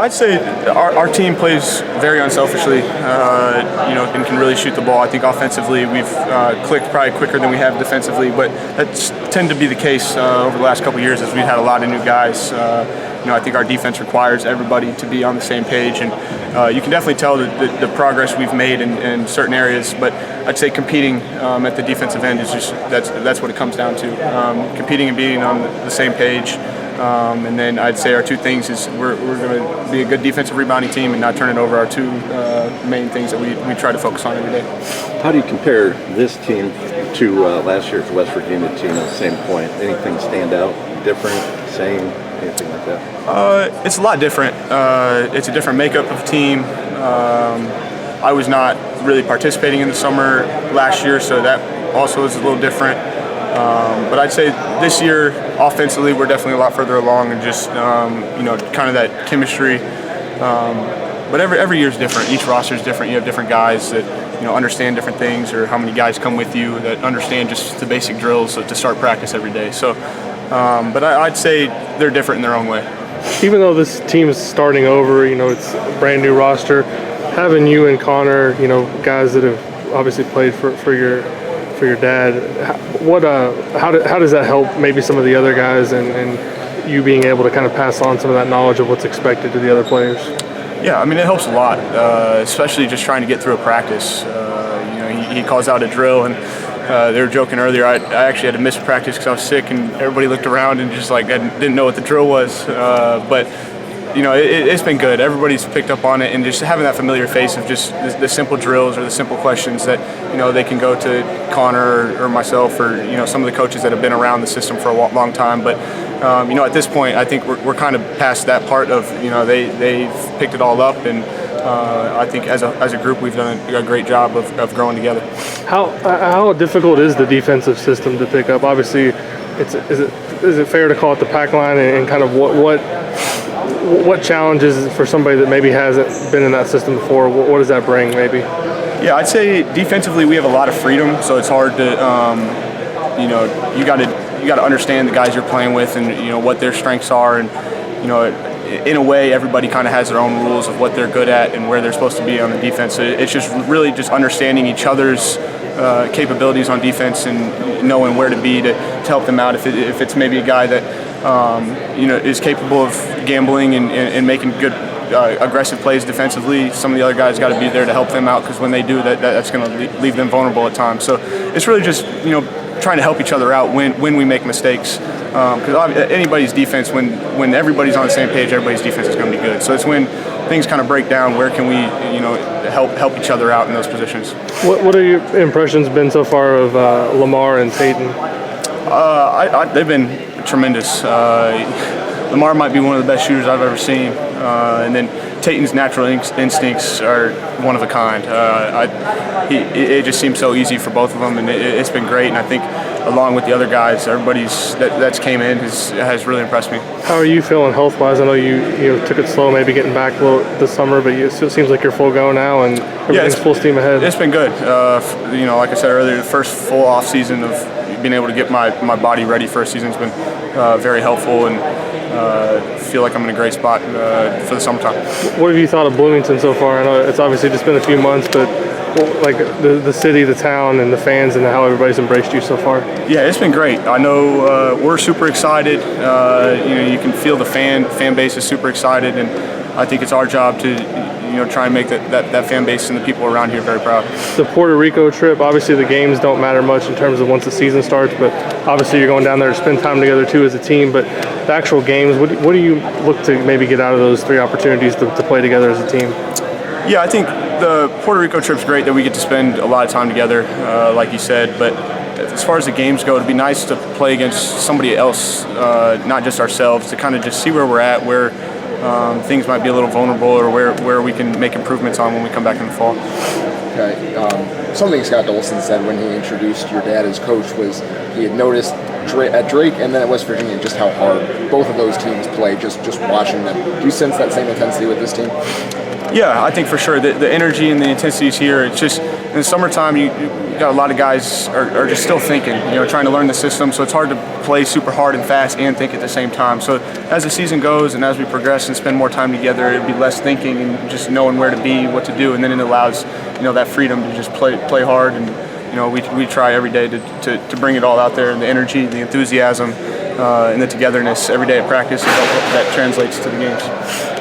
I'd say our team plays very unselfishly, and can really shoot the ball. I think offensively we've clicked probably quicker than we have defensively, but that's tended to be the case over the last couple of years as we've had a lot of new guys. I think our defense requires everybody to be on the same page, and you can definitely tell the progress we've made in certain areas. But I'd say competing at the defensive end is just that's what it comes down to. Competing and being on the same page. And then I'd say our two things is we're going to be a good defensive rebounding team and not turn it over. Our two main things that we try to focus on every day. How do you compare this team to last year's West Virginia team at the same point? Anything stand out, different, same, anything like that? It's a lot different. It's a different makeup of team. I was not really participating in the summer last year, so that also is a little different. But I'd say this year, offensively, we're definitely a lot further along, and just kind of that chemistry. But every year is different. Each roster is different. You have different guys that understand different things, or how many guys come with you that understand just the basic drills to start practice every day. So, but I'd say they're different in their own way. Even though this team is starting over, it's a brand new roster. Having you and Connor, guys that have obviously played for your dad, how does that help maybe some of the other guys and you being able to kind of pass on some of that knowledge of what's expected to the other players? Yeah, I mean, it helps a lot, especially just trying to get through a practice. He calls out a drill, and they were joking earlier, I actually had to miss practice because I was sick, and everybody looked around and just like didn't know what the drill was. But it's been good. Everybody's picked up on it, and just having that familiar face of just the simple drills or the simple questions that they can go to Connor or myself or some of the coaches that have been around the system for a long time. But at this point, I think we're kind of past that part of they've picked it all up, and I think as a group we've done a great job of growing together. How difficult is the defensive system to pick up? Obviously, is it fair to call it the pack line, and kind of what challenges for somebody that maybe hasn't been in that system before? What does that bring, maybe? Yeah, I'd say defensively we have a lot of freedom, so it's hard to, you got to understand the guys you're playing with and what their strengths are, and in a way everybody kind of has their own rules of what they're good at and where they're supposed to be on the defense. So it's just really just understanding each other's capabilities on defense and knowing where to be to help them out. If it's maybe a guy that is capable of gambling and making good aggressive plays defensively, some of the other guys got to be there to help them out, because when they do that's going to leave them vulnerable at times. So it's really just trying to help each other out when we make mistakes, because anybody's defense, when everybody's on the same page, everybody's defense is going to be good. So it's when things kind of break down, where can we help each other out in those positions. What are your impressions been so far of Lamar and Peyton? They've been tremendous. Lamar might be one of the best shooters I've ever seen, and then Tatum's natural instincts are one of a kind. It just seems so easy for both of them, and it's been great. And I think, along with the other guys, everybody's that's came in has really impressed me. How are you feeling health-wise? I know you took it slow, maybe getting back a little this summer, but it still seems like you're full go now, and everything's full steam ahead. It's been good. Like I said earlier, the first full off season of being able to get my body ready for a season has been very helpful, and feel like I'm in a great spot for the summertime. What have you thought of Bloomington so far? I know it's obviously just been a few months, but like the city, the town, and the fans, and how everybody's embraced you so far. Yeah, it's been great. I know we're super excited. You can feel the fan base is super excited, and I think it's our job to try and make that fan base and the people around here very proud. The Puerto Rico trip, obviously the games don't matter much in terms of once the season starts, but obviously you're going down there to spend time together too as a team. But the actual games, what do you look to maybe get out of those 3 opportunities to play together as a team? Yeah, I think the Puerto Rico trip's great that we get to spend a lot of time together, like you said. But as far as the games go, it'd be nice to play against somebody else, not just ourselves, to kind of just see where we're at, where things might be a little vulnerable, or where we can make improvements on when we come back in the fall. Okay. Something Scott Dolson said when he introduced your dad as coach was he had noticed at Drake and then at West Virginia just how hard both of those teams play, just watching them. Do you sense that same intensity with this team? Yeah, I think for sure the energy and the intensities here, it's just in the summertime, you got a lot of guys are just still thinking, trying to learn the system. So it's hard to play super hard and fast and think at the same time. So as the season goes and as we progress and spend more time together, it'd be less thinking and just knowing where to be, what to do, and then it allows that freedom to just play hard. And we try every day to bring it all out there, and the energy, the enthusiasm, and the togetherness every day at practice, and that translates to the games.